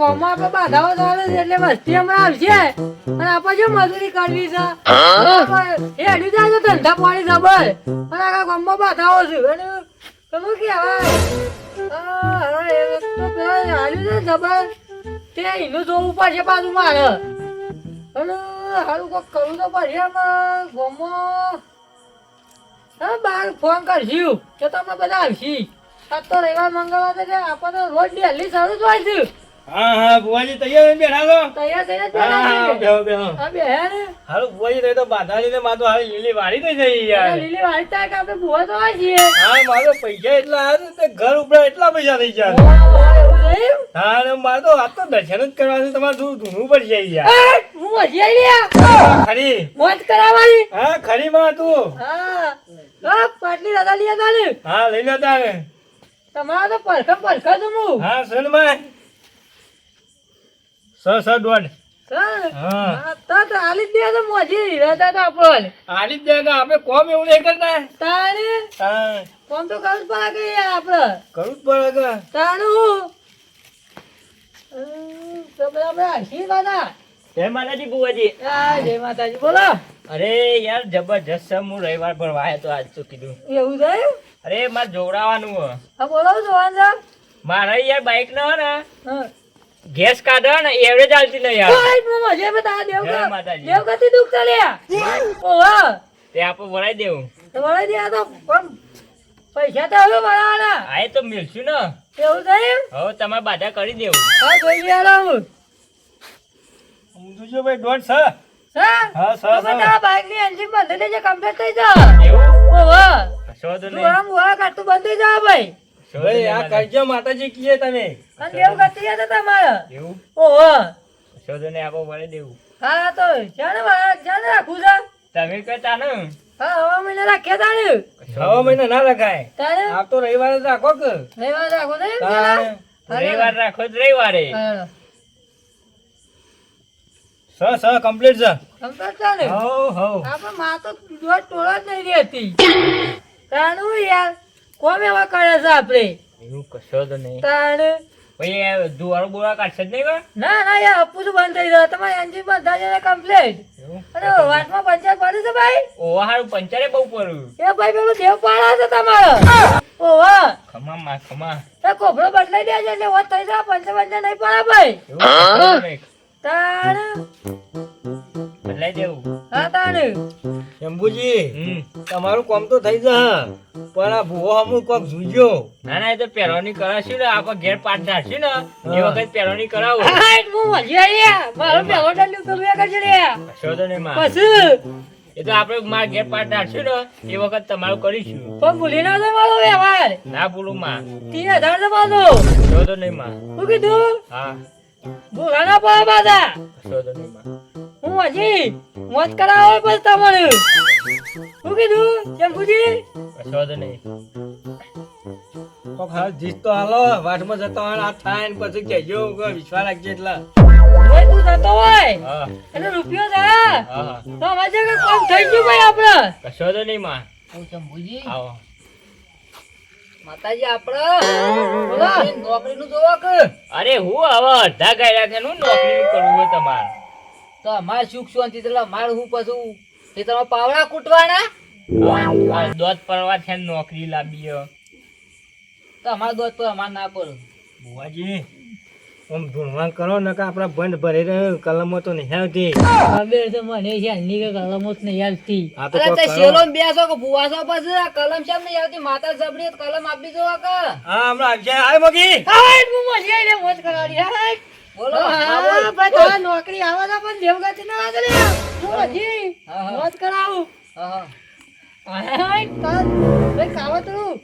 ગામમાં આપણે બાધાઓ ચાલે છે એટલે વસ્તી હમણાં આવશે અને આપણે જો મજૂરી કરવી છે એ હેડી જાય તો ધંધા પાણી ખબર અને આખા ગામમાં બાધાઓ છે અને તમે કહેવાય તો પેલા હાલ્યું છે ખબર તે એનું જોવું પડશે પાછું મારે અને હારું કોક કરવું તો પડશે આમાં ગામમાં હા બાર ફોન કરશું કે તમે બધા આવશી આજ તો રવિવાર મંગળવાર છે આપણે તો રોજ ડેલી સારું જ હોય છે હા હા બુવાજી તૈયાર બેઠા છો તૈયાર થઈને જ હા બેઠા છે. બેહો બેહો હા બેહે ને હારું બુવાજી તો બાધારી ને માતો હારી લીલી વાળી થઈ જઈ યાર લીલી વાળી થાય કે આપણે ભૂવા તો હોય છીએ હા મારો પૈસા એટલા આવ્યા તે ઘર ઉપર એટલા પૈસા થઈ ગયા એવું નહીં હા ને મારે તો આ તો દર્શન જ કરવા છે તમારે થોડું ધૂણવું પડશે યાર હું હજી લ્યા ખરી મોજ કરાવવાની હા ખરી માં તું હા પાટલી દાદા લીયા તાને હા લઈ લેતા ને તમારા તો પરખા તો હું હા સન માં સ દોઢ હા હા તો આલી જ દે તો મોજી રહેતા તો આપણને આલી જ જાય આપણે કોમ એવું નહીં કરતા તારે હા કોમ તો કરવું જ પડે કે યાર આપણે કરવું જ પડે કે તારું તો બધા આપણે હસી દાદા જય માતાજી બુવાજી હા જય માતાજી બોલો અરે યાર જબરજસ્ત છે હું રવિવાર પર વાય તો આજ તો કીધું એવું થયું અરે મારે જોવડાવવાનું હે હા બોલો જોવાન સાહેબ મારે યાર બાઈક ન હે ને હા ગેસ કાઢે ને એવરેજ ચાલતી નહીં યાર ઓય મમ્મા જે બતા જય માતાજી. દેવગતિ દુખ ચાલ્યા ઓહો તે આપણે વળાઈ દેવું તો વળાઈ દે આ તો પણ પૈસા તો હવે મળવાના આ એ તો મિલશું ને એવું થયું હવે તમારે બાધા કરી દેવું હા જોઈ ગયા હું હું જોજો ભાઈ દોઢ છ સર હા, સર, તો સર. બતા બાઈક ની એન્જિન બંધ થઈ જાય કમ્પ્લીટ થઈ જાય એવું ઓહો કશો તો તું નહીં આમ ઓળા કાઢતું બંધ થઈ જાય ભાઈ કશો તો નહીં માતાજી. માતાજી કીએ તમે અને દેવગતિ છે તમારે એવું ઓહો કશો તો નહીં આપણે વળી દેવું હા તો જાણે રાખું છે તમે કહેતા ને હા હવા મહિને રાખ્યા તાણે 6 મહિના ના રખાય તાણે આ તો રવિવારે જ રાખો કે રવિવાર રાખો ને તાણે. રવિવાર રાખો જ રવિવારે સ કમ્પ્લીટ છે કમ્પ્લીટ તાણે હો હો આપણે માં તો દોઢ ટોળા જ નહીં રહેતી તાણું યાર કોમ એવા કરે છે આપણે એવું કશો તો નહીં તાણે ભાઈ આ દુવાળો બોળા કાઢશે જ નહીં કા ના ના યાર અપુ તો બંધ થઈ જાય તમારે એન્જિન બંધ થઈ જાય કમ્પ્લીટ એવું અને વાટમાં પંચાયત પડી છે ભાઈ ઓવા હારું પંચરે બહુ પડ્યું એ ભાઈ પેલું દેવ પાડા છે તમારે ઓહો ખમા માં ખમા એ કોભળો બદલાઈ દેજો એટલે વાત થઈ જાય પંચર નહીં પડે ભાઈ એવું કશો તો નહીં. તાણે બદલાઈ દેવું હા તાણે શંભુજી તમારું કામ તો થઈ જશે પણ આ ભૂવો અમુક કોક જોજો ના ના એ તો પહેરવાની કરાવશું ને આપણે ઘેર પાટ નાખશું ને એ વખત પહેરવાની કરાવો હા હું મજી આવી મારો પેલો ડલ્યું તો મેં કરશે રે કશો તો નહીં માં પછી એ તો આપણે મારા ઘેર પાટ નાખશું ને એ વખત તમારું કરીશું પણ ભૂલી ના જાય મારો વ્યવહાર ના બોલું માં 3000 છે પાછો કશો તો નહીં માં શું કીધું હા ભૂલા ના પડે પાછા કશો તો નહીં માં હું હજી મોજ કરાવો પછી તમારે શું કીધું શંભુજી કશો તો નહીં કોક હાલ જીત તો હાલો વાટમાં જતો હોય આ થાય ને પછી કહેજો કે વિશ્વાસ રાખજે એટલે ઓય તું જતો હોય હા એનો રૂપિયો છે હા તો અમારે કે કામ થઈ ગયું ભાઈ આપણે કશો તો નહીં માં હું શંભુજી આવો માતાજી આપણે બોલો નોકરીનું જોવા કે અરે હું હવે અડધા ગાયરા છે નું નોકરી કરવું હોય તમારે તો અમારે સુખ શાંતિ એટલે અમારે હું પાછું એ તમે પાવડા કૂટવાના દોધ પરવા છે નોકરી લાવી તો અમારે દોત પર અમારે ના પડે ભુવાજી આમ ધૂણવાન કરો ને કે આપણા બંધ ભરી રહ્યો કલમો તો નહીં આવતી ખબર છે મને છે એની કે કલમો જ નહીં હાલતી આ તો અરે કોક તે કરો. શેલો બેસો કે ભુવાસો પછી આ કલમ શામ નહીં આવતી માતા જબડી તો કલમ આપી દો કે હા હમણાં આવશે આય મગી હાય હું મજી આઈને મોજ કરાડી હાય બોલો હા ભાઈ તારા નોકરી આવે તો પણ દેવગતિ ના આવે રે હું હજી મોજ કરાવું હા હાય તાર ભાઈ કાવતરું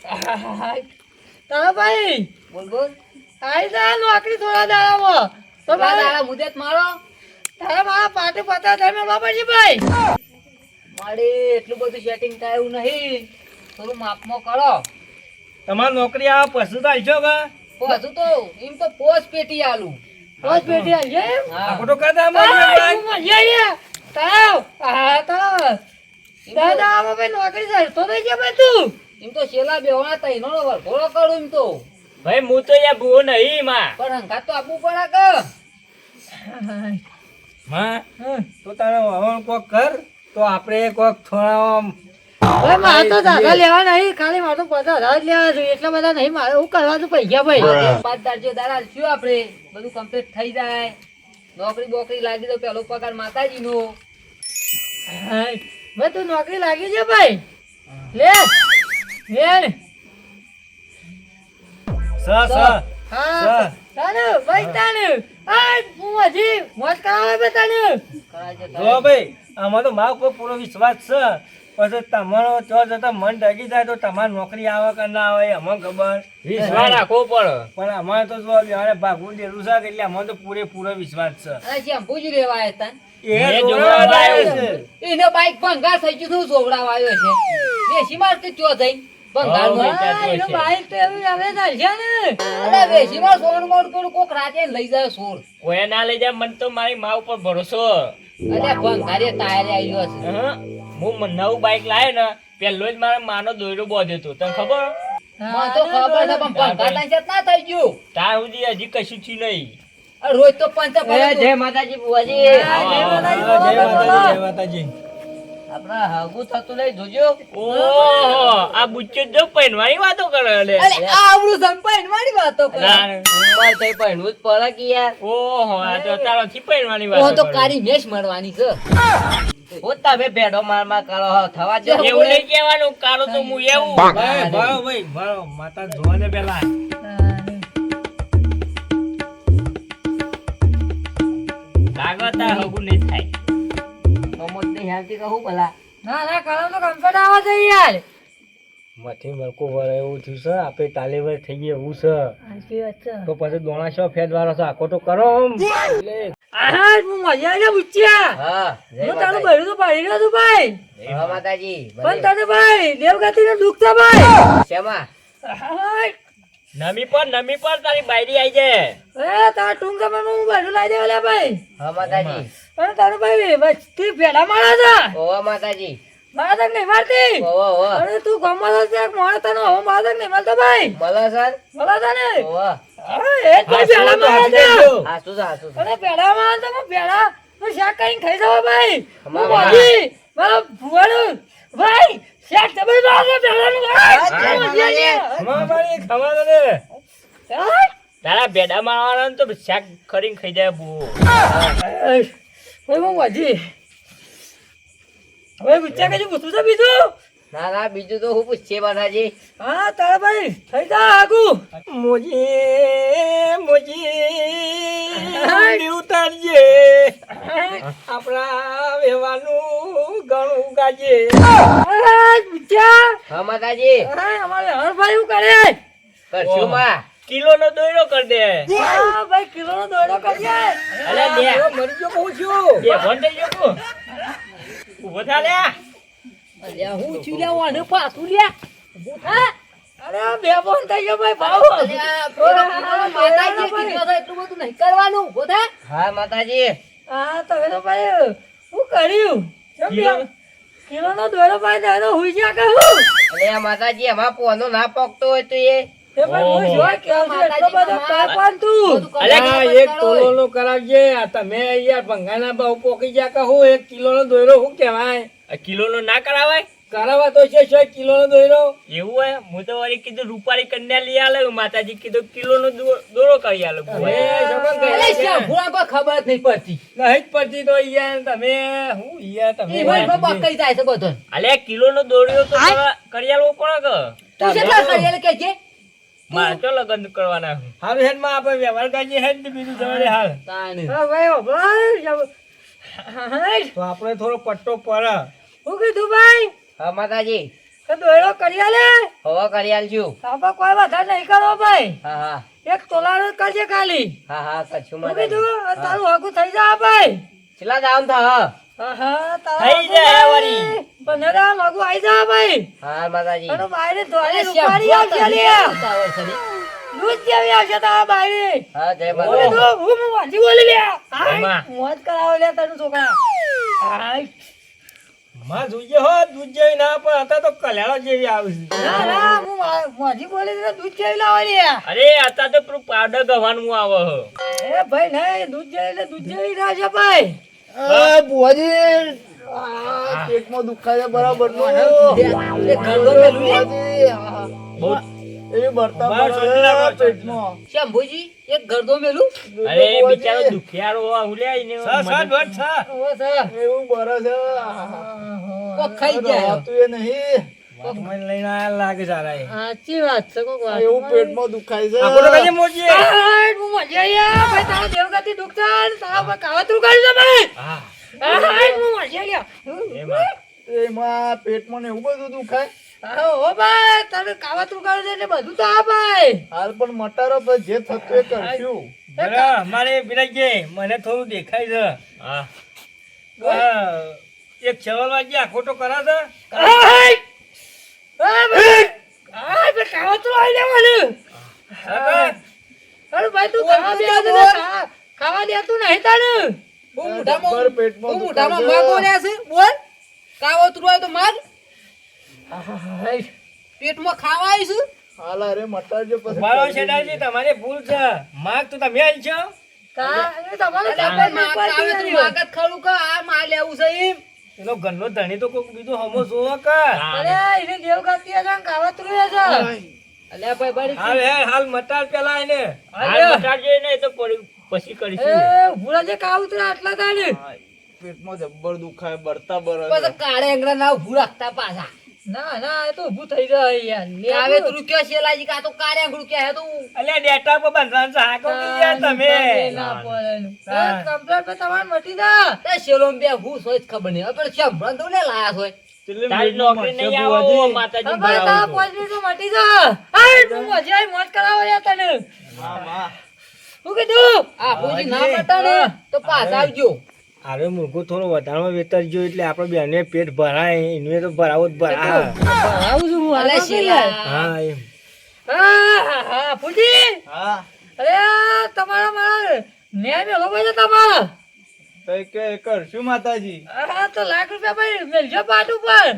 હાય તારા ભાઈ બોલ બોલ આઈ જા નોકરી થોડા દાડામાં તો દાડા મુદત મારો તારા મારા પાટે પતા તમે બાબાજી ભાઈ મારે એટલું બધું સેટિંગ થાય એવું નહીં થોડું માપમાં કરો તમારી નોકરી આવે પછી તો આવશો કે પાછું તો એમ તો પોસ પેટી આલું પોસ પેટી આલ એમ આ ખોટો કરતા મળી તાવ આ તાવ દાદા આવો ભાઈ નોકરી જાય તો થઈ ગયા ભાઈ તું એમ તો છેલ્લા બેવાના તઈનો વરઘોડો કરું એમ તો ભાઈ હું તો યાર ભૂવો નહીં માં. પણ હંગાત તો આપવું પડે કે માં તો તારે હવે કોક કર તો આપણે કોક થોડા હવે મારે તો ધાગા લેવા નહીં, ખાલી મારે તો 50,000 જ લેવા જોઈએ. એટલા બધા નહીં મારે. હું કરવાનું પૈસા ભાઈ? 5,000 દાડા શું આપણે બધું કમ્પ્લીટ થઈ જાય, નોકરી બોકરી લાગી તો પેલો પગાર માતાજીનો. ભાઈ તું નોકરી લાગી છે ભાઈ? લે લે હા તાને ભાઈ તાને હું હજી મોજ કરાવે બે તાને. કરાય છે જો ભાઈ આમાં તો મારો કોઈ પૂરો વિશ્વાસ છે. પછી તમારો ચો જતા મન ડગી જાય તો તમારે નોકરી આવે કે ના આવે અમને ખબર. વિશ્વાસ રાખવો પડે. પણ અમારે તો જો હવે ભાગવું દેલું છે એટલે અમને તો પૂરેપૂરો વિશ્વાસ છે. અને જેમ પૂછી લેવા આવ્યા તા એ જોવા જોવા આવ્યો છે. એને બાઈક ભંગાર થઈ ગયું શું સોવડાવ આવ્યો છે વેસી માર કે ચો થઈ ભંગાર હા, માં ભાઈ. હા, એનું બાઈક તો એવું આવે ચાલશે ને. અરે વેસી માર સોન મોડ પેલું કોક રાતે લઈ જાય સોર કોઈ ના લઈ જાય મને તો મારી માં ઉપર ભરોસો. અરે ભંગારે ટાયરે આવ્યો છે હં? હું નવું બાઈક લાવ્યો ને પેલો જ મારા માનો દોયડો બાંધ્યો હતો તને ખબર? મને તો ખબર છે પણ ભંગાર લાંચત ના થઈ ગયું તાર સુધી હજી કશું થયું નહીં. અરે રોજ તો પંચ જય માતાજી બુવાજી. હા, જય માતાજી, હા, જય બોલો, બોલો. માતાજી, જય માતાજી. આપડા હાગું થતું નહીં જોજો ઓહો આ બુચ્ચો જો પહેરવાની વાતો કરે લે. અરે આ આવડું સંપાઈ મારી વાતો કરે ના. ઉંમર થઈ પણ જ પડે કે યાર ઓહો આ તો તારાથી પહેરવાની ઓ વાતો તો કરે. કારી મેશ મળવાની છે ઓ તમે ભેડો માર કરો થવા જો એવું નહીં કહેવાનું કારો તો હું એવું. ભાઈ, ભાળો ભાઈ, ભાળો. માતા જોવા દે પેલા. લાગે તાર હગું નહીં થાય. અમોદ નહીં હાલતી કહું ભલા ના ના કલમ તો કમ્પ્લીટ આવે છે યાર. મથી મરકો વળે એવું થયું છે. આપણે તાલીવર થઈ ગઈ એવું છે. સાચી વાત છે. તો પછી દોણા શો ફેદવાળો છે આખો તો કરો આમ. એટલે આહા, હું મજા આવી બુચ્ચિયા. હા હું તારું બૈરું તો પાડી રહ્યો છું ભાઈ. જય માતાજી પણ તને ભાઈ દેવગતિનું દુઃખ છે ભાઈ. શેમાં આહા, નમી પર તારી બાયરી આઈ જાય. એ તારા ટૂંક સમયમાં હું બૈરું લાવી દેવા લે ભાઈ. હા માતાજી પણ તારું ભાઈ વચ્ચે ભેડા મારા છે. ઓવા માતાજી મારા તક નહીં મારતી. ઓવા ઓવા અરે તું ગમવા છે મારા તને હવે મારા તક નહીં મારતો ભાઈ. મળો સર બોલો તને. ઓવા હા, એ જ ભાઈ ભેડા મારા છે. હાસુ છે હાસુ છે અરે ભેડા મારા છે, હું ભેડા હું શાક કરીને ખાઈ જવા ભાઈ. હું અમારા મોજી મારા ભુવાનું ભાઈ શાક જબર મારે ભેડાનું ભાઈ. હું મોજી આવીએ. ખમા પાડી, ખમા તો દે. હા? તારા ભેડા મારવાના તો શાક ખરીને ખાઈ જાય બુ. ભાઈ હું મોજી. હવે ગુચ્ચા કશું પૂછવું છે બીજું? ના ના બીજું તો હું પૂછીએ માતાજી હા તારા ભાઈ થઈ જા આગું. મોજી ઉતારજે. આપણા વ્યવહારનું ઘણું ગાજે. હા, ગુચ્ચા. હા માતાજી હા, અમારે હરભાઈ શું કરે? કરશું માં કિલોનો દોયડો કરી દે. હા, ભાઈ કિલોનો દોડો કરીએ. અલે દે. મરી ગયો કહું છું. બે ફોન થઈ ગયો તું. ઊભો થા લે. અલ્યા હું ચૂલ્યા વાને પાછું લ્યા ઊભું થા. અરે બે ફોન થઈ ગયો ભાઈ ભાવ. અલ્યા, પેલો માતાજીએ કીધું હતું એટલું બધું નહીં કરવાનું ઊભો થા. હા માતાજી હા તમે તો ભાઈ શું કર્યું? કેમ કિલો- કિલોનો દોડો ભાઈ દાદો હુઈ જા કે હું? અલ્યા માતાજી એમાં પોનો ના પકતો હોય તો એ એ ભાઈ હું ઓહો. જોઈ કેવું છું, એટલો બધો કાપવાનું તું. બધું અલ્યા, કરવા એક તોલોનો કરાવજે. આ તમે યાર ભંગાના ભાવ પોકી જા કહું 1 કિલોનો દોયરો શું કહેવાય? આ કિલોનો ના કરાવાય? કરાવવા તો છે 1 કિલોનો દોયરો. એવું હોય હું તો વળી કીધું રૂપાળી કન્યા લઈ આલે માતાજી કીધું કિલોનો દોરો કરી આલે. હવે જબર અલ્યા, ગયા શ્યામ, છે. ભૂરા કોઈ ખબર જ નહીં પડતી નહીં જ પડતી તો યાર તમે હું યાર તમે ઈ ભાઈ બકાઈ જાય છે બધો અલે કિલોનો દોર્યો તો કરી આલવો પડે કે. તું કેટલા કરિયાલે કહેજે મારે તો લગ્ન કરવાના છે. હારું હેડમાં આપણે વ્યવહાર કરીએ હેડ ને બીજું જવાડે હાલ. તાણે હા ભાઈ ઓ ભાઈ હા, તો આપણે થોડો પટ્ટો પડે. શું કીધું ભાઈ? હા માતાજી કે દોડો કરી આલે. હવા કરી આલજો આપણે કોઈ વધારે નહીં કરો ભાઈ. હા હા એક તોલાનો જ કરજે ખાલી. હા હા કચ્છું શું માતાજી કીધું? આ તારું આગું થઈ જા ભાઈ. કેટલા દામ થા હા હા તારું થઈ આગું જાય થાય. વળી. પણ ના આગું આવી જા ભાઈ. હા માતાજી અને બાયરે ધોળે અરે શ્યામ, રૂપાળી આવશે ભૂરા લ્યા. ઉતાવળ છે રી. દૂધ જેવી આવશે તારા બાયરે. હા જય હું માતાજી કીધું, હું વાંચી બોલી લ્યા. એમાં. આય, મોજ કરાવો લ્યા તારું છોકરા. આય. માં જોઈએ હો દૂધ જેવી ના પણ હતા તો કલ્યાણો જેવી આવે છે. ના ના હું મોજી બોલી તો દૂધ જેવી લાવવાની આ. અરે અત્યારે તો પેલું પાવડર ગવાનું આવે હ. એ ભાઈ નહીં દૂધ જેવી એટલે દૂધ જેવી ના છે ભાઈ. બુઆજી આ પેટમાં દુખાય છે બરાબર નું એ ગરદો મેલું લે. બહુ એ બરતા બહાર શોધી નાખો, પેટમાં શંભુજી એક ગરદો મેલું. અરે બિચારો દુખિયારો ઉલ્યા ને સા દોઢ સા ઓ સર. એવું બરે છે કોક ખાઈ જાય. હતું એ નહીં મને લઈને આયા લાગે સારા એ. સાચી વાત છે કોક વાત. એવું પેટમાં દુખાય છે આપો તો કદી મોજીએ. આય, હું મજા આયા. ભાઈ તારા દેવગતિ દુખતા ને તારા પર કાવતરું કરી દે ભાઈ. હા આય, હું મજા આયા. એમાં એમાં પેટમાં ને એવું બધું દુખાય હા, ઓ ભાઈ તારે કાવતરું કરી દે એટલે બધું તો આ ભાઈ. હાલ પણ મટારો પર જે થતું એ કરશું બરા મારે વિરાજજી મને થોડું દેખાય છે. હા એક ચવલ વાજી આખો તો કરા છે. આય! આય ભાઈ! આય ભાઈ, કાવતરું આઈ લેવાનું. કાકા, અરે ભાઈ તું ખાવા દે આજે ને ખાવા દેતું નહીં તારે. બહુ જબ્બર મોઢામાં પેટમાં બહુ મોઢામાં દુખાય માગો છે. રહ્યા છે. બોલ કાવતરું હોય તો માગ. આય, પેટમાં ખાવા આવીશું. હાલ અરે મટાડજો પછી મારો કરજો. શેઠાજી તમારી ભૂલ છે. માગ તો તમે આલ છો. એ તમારે એટલે કાવતરું આપણે કાવતરું માગ જ ખરું કે આ માલ લેવું છે એમ. એનો ઘરનો ધણી તો કોઈક બીજું હમો જોવો કા. અરે એને દેવગતિ છે ને કાવતરું છે. અલ્યા ભાઈ બળી હાલ મટાર પેલા એને. હાલ બતાડજો ને એ તો પછી કરીશું એ ભૂલા જે કાવતરું આટલા તારે. હા, પેટમાં જબ્બર દુખાય બરતા બરે પછી છે. કાળે અંગડા ના ઉભું રાખતા પાછા. ના ના એ તો ઊભું થઈ જાય યાર. કાવતરું કયો છે લાજી કા તો કાળે અંગડું કે હે તો અલ્યા ડેટા પર બંધાણ છે. હાકો કી તમે. ના પડે. હા. કમ્પ્લેટ પર તમારે મટી જા. તે શેલોમ બે હું સોય જ ખબર નહીં હવે શંભળન તો લે લાયા હોય. એટલે તારી મેળમાં નોકરી મળશે નહીં બુઆજી. આવો માતાજી હવે તારા ભરાવું પોચ મિનિટમાં મટી જા. આય તું મજા આવી મોજ કરાવો યાર તને. હા, માં. શું કીધું? આ પૂજી ના પટા ને તો પાછા આવજો. અરે મૂર્ખું થોડું વધારમાં વેતરજો એટલે આપણે બેને પેટ ભરાય એનું તો ભરાવો જ ભરા. આવું છું હું અલે હાલો શેલા. યાર. હા એમ. હા ફૂટી. હા અરે તમારા મારા ન્યાય મેલો ભાઈ છે તમારા. તો કે કરશું માતાજી હા તો લાખ રૂપિયા ભાઈ મેલજો પાટ ઉપર.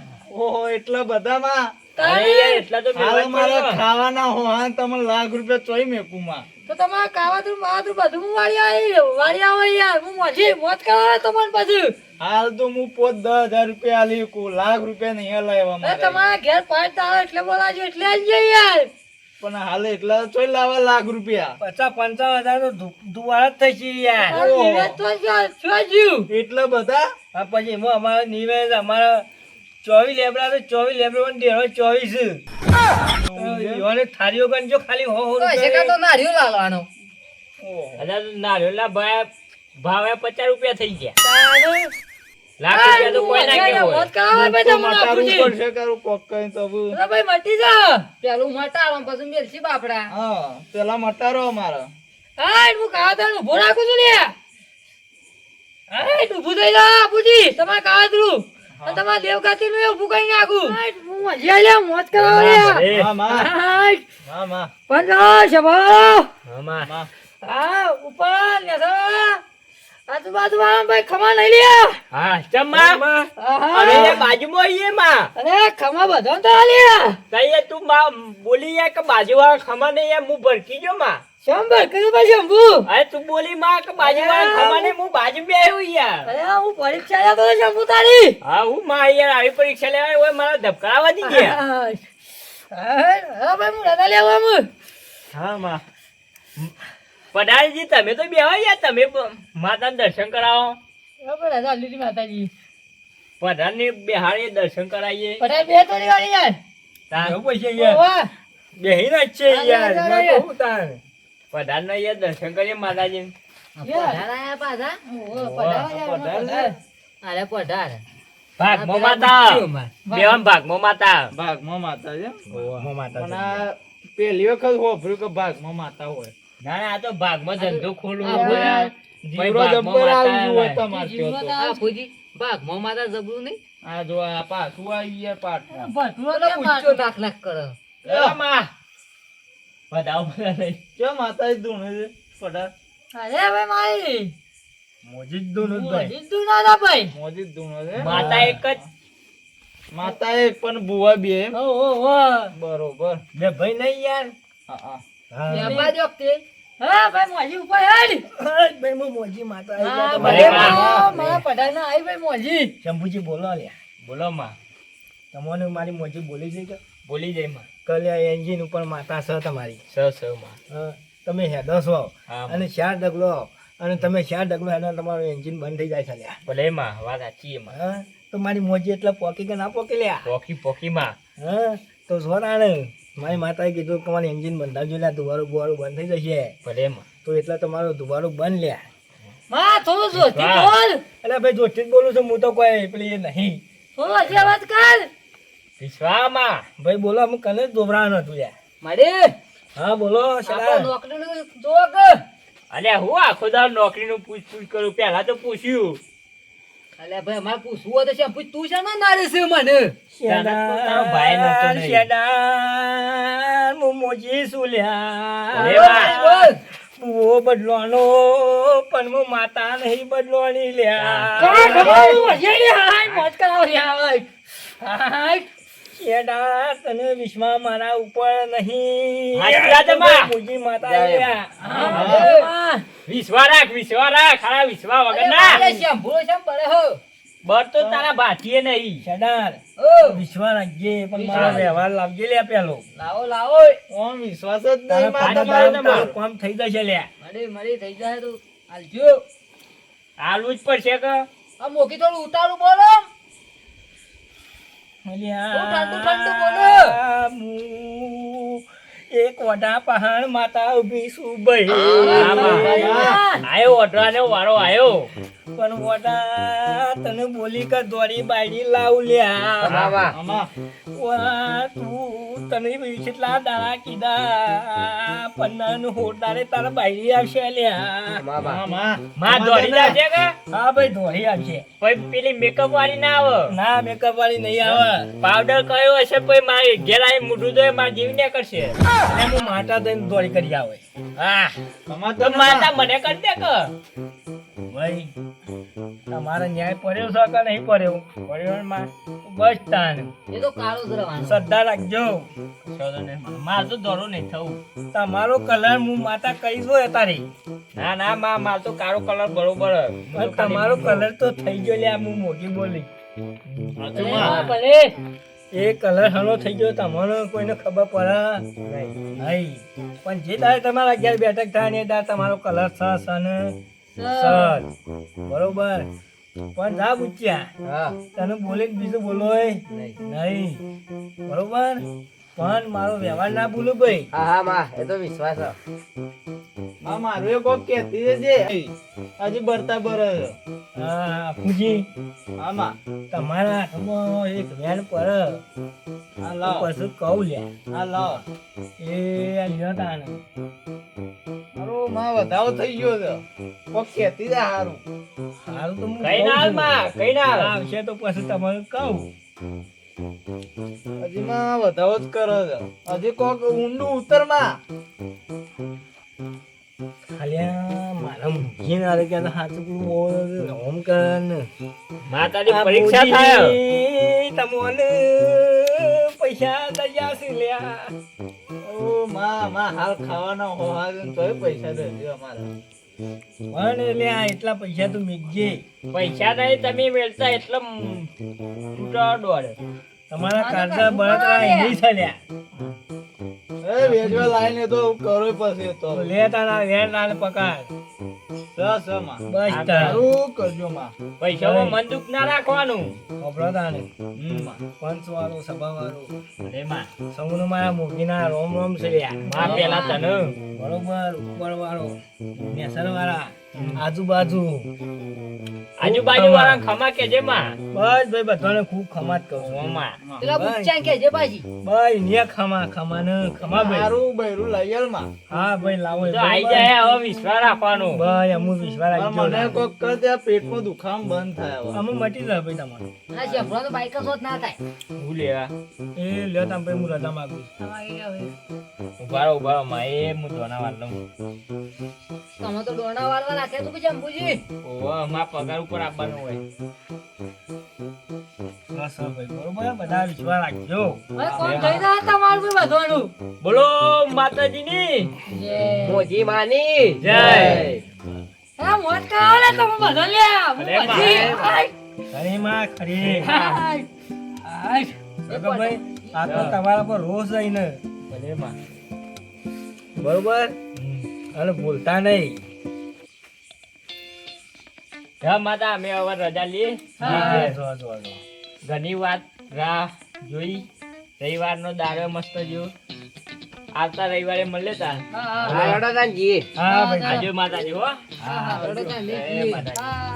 ઓહો એટલા બધામાં અરે યાર એટલા તો હાલ મેળવા જ મારા પડે. ખાવાના હો હા તમે લાખ રૂપિયા ચોઈ મેકું માં તો તમારા કાવાતું માવાતું બધું હું વાળી આવો યાર. હું મોજી મોજ કરાવે તમને પછી. હાલ તો હું પોત 10,000 રૂપિયા આલી કું લાખ રૂપિયા નહીં હલાવ્યા અરે મારે તમારા ઘેર પાટ આવે એટલે બોલાજો એટલે આલજો યાર. પણ હાલ એટલા ચોઈ લાવવા લાખ રૂપિયા 50-55 તો દુવાળા જ થઈ છે યાર. આ નિવેદ તો જોજ્યું. એટલા બધા હા પછી એમાં અમારા નિવેશ અમારા 24 લેબડા તો 24 લેબડા ડેરો 24. યોને થાળીઓ ગણજો ખાલી હો તો શેકા તો નારિયો લાવવાનો. અરે નારિયેળના ભાવે 50 રૂપિયા થઈ ગયા. તારે લાખ રૂપિયા તો કોઈ ના કેવો મોજ કરાવે ભાઈ તો તમારા મટાડવું બાપુજી. પડશે કરું કોક કઈ તો બુ. અરે ભાઈ મટી જા. પેલું મટાડો પછી મેલસી બાપડા. હા પેલા મટારો અમારા હા હું કાવતરું ઊભું રાખું છું લે. હા ઊભું થઈ જા બાપુજી. તમારે કાવતરું અને તમારા દેવગાતીનું એ ઊભું કરી નાખું. હું મજા લે મોજ કરાવો યાર. અરે, હા માં હા હા માં પંદર શબો. આમાં. માં હા ઉપર નેસા. આજુબાજુ વાળા ભાઈ ખમા નહીં લ્યા. હા ચમ્મા અરે એ બાજુમાં આઈએ માં અરે ખમા બધો તો લ્યા. તઈએ તું માં બોલી યાર કે બાજુવાળા ખમા ને યાર હું ભડકી ગયો માં. શંભર કીધું ભાઈ શંભુ. અરે તું બોલી માં કે બાજુવાળા ખમા ને હું બાજુ બે આવ્યો યાર. અરે હું પરીક્ષા લેતો હતો શંભુ તારી. હા હું માં યાર આવી પરીક્ષા લેવા હોય મારા ધબકારા વધી ગયા. હા ભાઈ હું રજા લેવા હું. હા માં પધારીજી તમે તો બેહો યાર તમે માતાના દર્શન કરાવો. બરાબર રજા લીધી માતાજી. પધારને બેહાડીએ દર્શન કરાવીએ. પટાઈ બે થોડી વાર યાર. તાર એવું પછી યાર ઓવા. બેહી ના જ છે યાર. હા, મેં કહું તાર. પધારને યાર દર્શન કરીએ માતાજી. પઢાર આયા પાછા. ઓવા, પટાઈ યાર, પટાઈ. અરે પઢાર. ભાગમાં પેલા માતા પૂછ્યું માં. બેવાન ભાગમાં માતા. ભાગમાં માતા છે મો માતા પણ આ પેલી વખત હોભર્યું કે ભાગમાં માતા હોય ના ના આ તો ભાગમાં ધંધો ખોલવો હા, હોય. જીવડો ભાગમાં જબ્બર માતા આવ્યું હોય આવે. તમારે ત્યાં તો. આ પૂજી ભાગમાં માતા જબરું નહીં. આ જો આ પાછું આવી ગયા પાટમાં ભટુરો પેલો કેમ પૂછ્યો નાખ નાખ કરે. એલા માં. બધાઓ બધા લઈ. કેમ માતા ધૂણે છે પટાર અરે ભાઈ મારી મોજી જ દોનો જ ભાઈ. મોજી જ દુના ના ભાઈ. મોજી ધૂણો છે માતા એક જ માતા એક પણ બુવા બે એમ? બરોબર. લે ભાઈ નહીં યાર. હા. હા વેપાર જો તે હા ભાઈ મોજી ઉપર હેડ ભાઈ હું મોજી માતા હા આવી ભલે ગયા મારા પઢાઈ ના આવી ભાઈ મોજી શંભુજી બોલો લ્યા. બોલો માં, તમને મારી મોજી બોલી છે કે બોલી જાય માં. કલ્યા એન્જિન ઉપર માતા છે તમારી. સ માં. હા, તમે હેડો છો હા. અને ચાર ડગલો અને તમે ચાર ડગલો હેડો તમારું એન્જિન બંધ થઈ જાય છે લ્યા. ભલે માં, વાત સાચી માં. હા, તો મારી મોજી એટલે પોકી કે ના પોકી લ્યા. પોકી માં. હા, તો જોરાણે મારી માતાએ કીધું કે તમારું એન્જિન બંધાવજો લ્યા, દુવારું બુવારું બંધ થઈ જશે. ભલે માં. તો એટલે તમારું દુવારું બંધ લ્યા. માં થોડું જોતી વાહ. બોલ એટલે ભાઈ જોથી જ બોલું છું, હું તો કોઈ પેલી એ નહીં. થોડું હજી અવાજ કર વિશ્વામાં. ભાઈ બોલો, અમુક કને જ દોબરાવાનું હતું યાર. મળે હા બોલો આપણો શાળા. નોકરીનું જોવો કે અલ્યા હું આખો દાડો નોકરીનું પૂછ કરું, પહેલા તો પૂછ્યું. અલ્યા ભાઈ અમારે પૂછવું હોય તો છે તું છે ને નારે છે મને તારો ભાઈ નહોતો નહીં. શેડાર, હું મોજી છું લ્યા. અરે વાહ. બોલ ભૂવો બદલવાનો પણ હું માતા નહીં બદલવાની લ્યા. ખબર હજી હાય મોજ કરાવો યાર હાય શેડાર, તને વિશ્વાસ મારા ઉપર નહીં. હાચી વાત છે માં. મોજી માતા લ્યા. વિશ્વા રાખ ખારા વિશ્વા વગર ના. શેમ્પુ શેમ પડે હો બર તો તારા ભાથીએ નહીં. શેડાર, ઓ વિશ્વાસ રાખજે પણ મારો વ્યવહાર લાવજે લ્યા પેલો. લાવો લાવો ઓમ વિશ્વાસ જ તારા નહીં માતા પાંચ મારો. તારું કામ થઈ જશે લ્યા. મળી થઈ જાય તો હાલજો આલવું જ પડશે કે. આ મોકી થોડું ઉતારું બોલો અલ્યા, ઠંડુ ઠંડુ બોલો. હું એક વડા પહાણ માતા ઉભી છું ભાઈ. હા, માં. આયો ઓઢવાનો વારો આયો. પણ વડા તને બોલી કે દોરી બાયડી લાવ લ્યા. આમાં. વા, તું તને કેટલા દાડા કીધા પન્નાનું હોટારે તારા બાયડી આવશે લ્યા. માં દોડી જાશે કે. હા ભાઈ દોરી આવશે. કોઈ પેલી મેકઅપ વાળી ના આવે. ના મેકઅપ વાળી નહીં આવે. પાવડર કયો હશે કોઈ મારી ઘેર આવી મોઢું તો મારી જેવી ને કરશે. અને હું માટા દઈને દોરી કરી આવે. હા આમાં તો માતા મને કરી દે કે. ભાઈ તમારે ન્યાય પડ્યો છે કે નહીં પડ્યો? પડ્યો ને માં. બસ તાન એ તો કાળો જ રહેવાનો શ્રદ્ધા રાખજો. માર તો દોરો નહીં થવું. તમારો કલર હું માતા કહી દો તારી. ના ના માં, માર તો કાળો કલર બરોબર. પણ તમારો કલર તો થઈ ગયો લ્યા, હું મોટી બોલી. ભલે એ કલર હલો થઈ ગયો, તમને કોઈને ખબર પડે નહીં. પણ જે તારે તમારા ઘેર બેઠક થાય ને એ તારે તમારો કલર સસ અને સર બરોબર. પણ જા પૂછ્યા તને બોલે બીજું બોલો નહીં બરોબર. પણ મારો વ્યવહાર ના ભૂલું ભાઈ. આ મારું એ કોક કહેતી રહેજે. હજી બરતા બરસ. હા પૂજી, આમાં. તમારા હાથમાં એક વેન પર આ લાવ. પછી કહું લ્યા. આ લાવ. એ લ્યો તાને. મારો માં વધાવો થઈ ગયો છે. કોક કહેતી રહે હારું. હારું તો હું કઈ કહું ના હાલ છું. માં, કઈ ના હાલ. આવશે તો પછી તમારે કહું. હજી માં વધાવો જ કરે છે. હજી કોક ઊંડું ઉતર માં. ખાલી મારા મૂકી ના રે કે હાથું બોલ હોમ કર ને. માતાની પરીક્ષા થાય. તમને પૈસા દયા છે લ્યા. ઓ માં હાલ ખાવાના હોવા દે ને તોય પૈસા દેજો અમારે. પણ લ્યા એટલા પૈસા તું મેકજે. પૈસા નહીં તમે મેળતા એટલે તૂટા દોડે. તમારા કાળજા બળતરા નહીં છે લ્યા. એ વેચવા લાઈને તો કરો પછી તો. તો લે તારા વેર લાલ પકડ. સસ માં. બસ તારું સારું કરજો માં. પૈસામાં મન દુઃખ ના રાખવાનું. ખબરો તાને. પંચ વાળો સભા વાળો અરે માં, સૌનું મારા મૂકીના રોમ રોમ છે લ્યા. માં પેલા તને બરોબર. ઉપર વાળો મેસર વાળા આજુબાજુ આજુબાજુ વાળા ખમા કેજે માં. બસ ભાઈ બધાને ખૂબ ખમાત કહું છું. ઓમાં. પેલા બુચ્ચાં કે જે પાછી ભાઈ ને ખમા ને ખમા ભાઈ. સારું બૈરું લઈ આલ માં. હા ભાઈ લાવો તો આઈ જાય હવે વિશ્વાસ રાખવાનો. ભાઈ અમુ વિશ્વાસ પણ રાખજો. મને કોક કર દે પેટમાં દુખામ બંધ થાય હવે. અમુ મટી જાય ભાઈ તમારે. ના શેમ્પુ તો બાઈક જ ના થાય હું લેવા એ લ્યો તમે ભાઈ હું રજા માંગુ છું. ઉભા રહો માં, એ હું ધોના વાર લઉં. તમે તો ડોણા વાળવા રાખ્યા તું કે શેમ્પુજી ઓવા માં પગાર ઉપર આપવાનું હોય. કલર છે ભાઈ, બરોબર? બધા વિશ્વાસ રાખજો. હવે કોણ થઈ જાય તમારું બી વધવાનું બોલો માતાજીની જય. મોજી માની જય. એ મોજ કરાવો લે તમે બધા લે હું અરે હજી. ભાઈ. ખરી માં ખરી. આય. આય. ભાઈ આ તો તમારા પર રોષ રહી ને ભલે માં, બરોબર? અને ભૂલતા નહીં. હા માતા અમે હવે રજા લઈએ. હા, જો, જો, જો. ઘણી વાત રાહ જોઈ, રવિવારનો દાડો મસ્ત જો, આવતા રવિવારે મળે તા. હા, હા. હા ભાઈ, આજે માતાજી હો. હા, રડો ત્યાં જય લેતી. માતાજી. હા.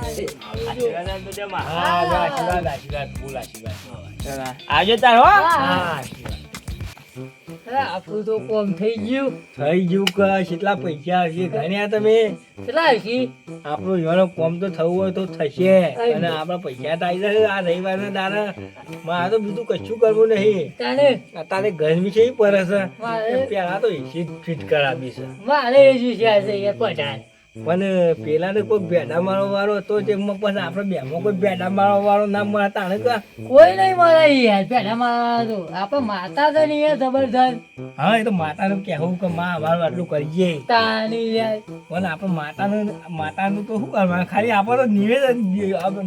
આશીર્વાદ આપજો માં. હા, જો, આશીર્વાદ, આશીર્વાદ, ફૂલ આશીર્વાદ. આવજો તાર હો. હા, આશીર્વાદ. અરે આપણું તો કોમ થઈ ગયું થઈ ગયું કે કેટલા પૈસા હશે ગણ્યા તમે? કેટલા હશી આપણું યોનો કોમ તો થવું હોય તો થશે, અને આપણા પૈસા તો આવી જશે આ રવિવારના દાડા. મારે તો બીજું કશું કરવું નહીં. તાને અત્યારે ગરમી છે એ પડે છે, મારે પેલા તો એસી ફિટ કરાવી છે. મારે એ જ વિચાર છે યાર પઠાણ પણ પેલાને કોઈ બેડા મારવા વાળો હતો તેમાં પછી આપણે બેમાં કોઈ બેડા મારવા વાળો ના મળે તાણે કા. કોઈ નહીં મળે યાર પેલા મારા તો આપણે માતા તો નહીં યાર જબરદસ્ત હા, એ તો માતાનું કહેવું કે માં અમારું આટલું કરીએ, તાની યાર પણ આપણે માતાનું તો શું કરવાનું, ખાલી આપણે તો નિવેદન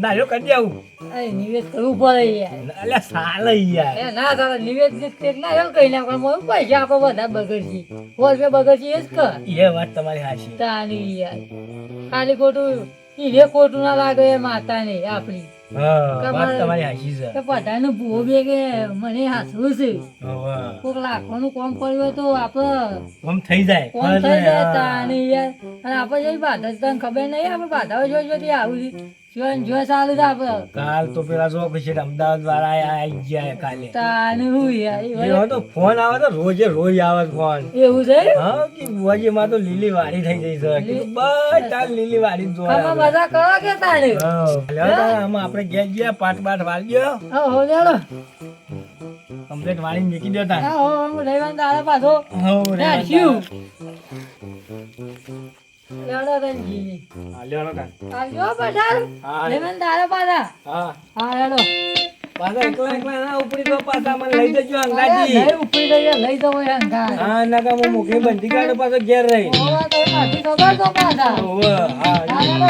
નાનો કરી દેવું. અરે નિવેદ કરવું પડે યાર અલ્યા સાલે યાર. એ ના તારા નિવેદ કેટલા એવું કઈ ના પણ પૈસા આપણે બધા બગડશી વર્ષે બગડશી એ જ કર એ વાત તમારી હાચી. તાની યાર ખાલી ખોટું ઈને ખોટું ના લાગે એ માતા ને આપણી હા, વાત તમારી હાચી છે. કે પઠાણ ભૂવો બે કે મને હાથવું છે હવે કોક લાખોનું કામ કર્યું હોય તો આપણે આમ થઈ જાય. કોણ થઈ જાય તાની યાર અને આપણે જેવી બાધા છે તને ખબર નહીં આપણે બાધાઓ જોઈ આવું જો ચાલુ છે આપણે કાલ તો પેલા જો કે છે અમદાવાદ વાળા આવી ગયા કાલે. તાનું હું યાર એવો તો ફોન આવે તો રોજે રોજ આવે ફોન. એવું છે હા, કે બુઆજી માં તો લીલી વાડી થઈ ગઈ છે. કીધું બસ ચાલ લીલી વાડી જ જોવા આમાં આવે. મજા કરો કે તાને હા, લ્યો તાણ આમાં આપણે ઘેર ગયા પાટ બાટ વાળ્યો, હા હો લેડો કમ્પ્લીટ વાળીને મૂકી દો તાણ. હા હો હું રવિવાર દાડા પાછો હઉ રે નાખ્યું લેડો રણજી હા, લ્યો તાણ. આવજો પઠાણ હા. રવિવાર દાડા પાછા હા, હા લેડો પાછા એકલા એકલા ના ઉપડી તો પાછા મને લઈ જજો અંગાજી. લઈ ઉપડી લઈ લઈ જવો યાર અંગાર હા, નકા હું મુખી બંધી કાઢો પાછો ઘેર રહી. ઓવા તો નથી ખબર તો પાછા ઓવે, હા, હા લેડો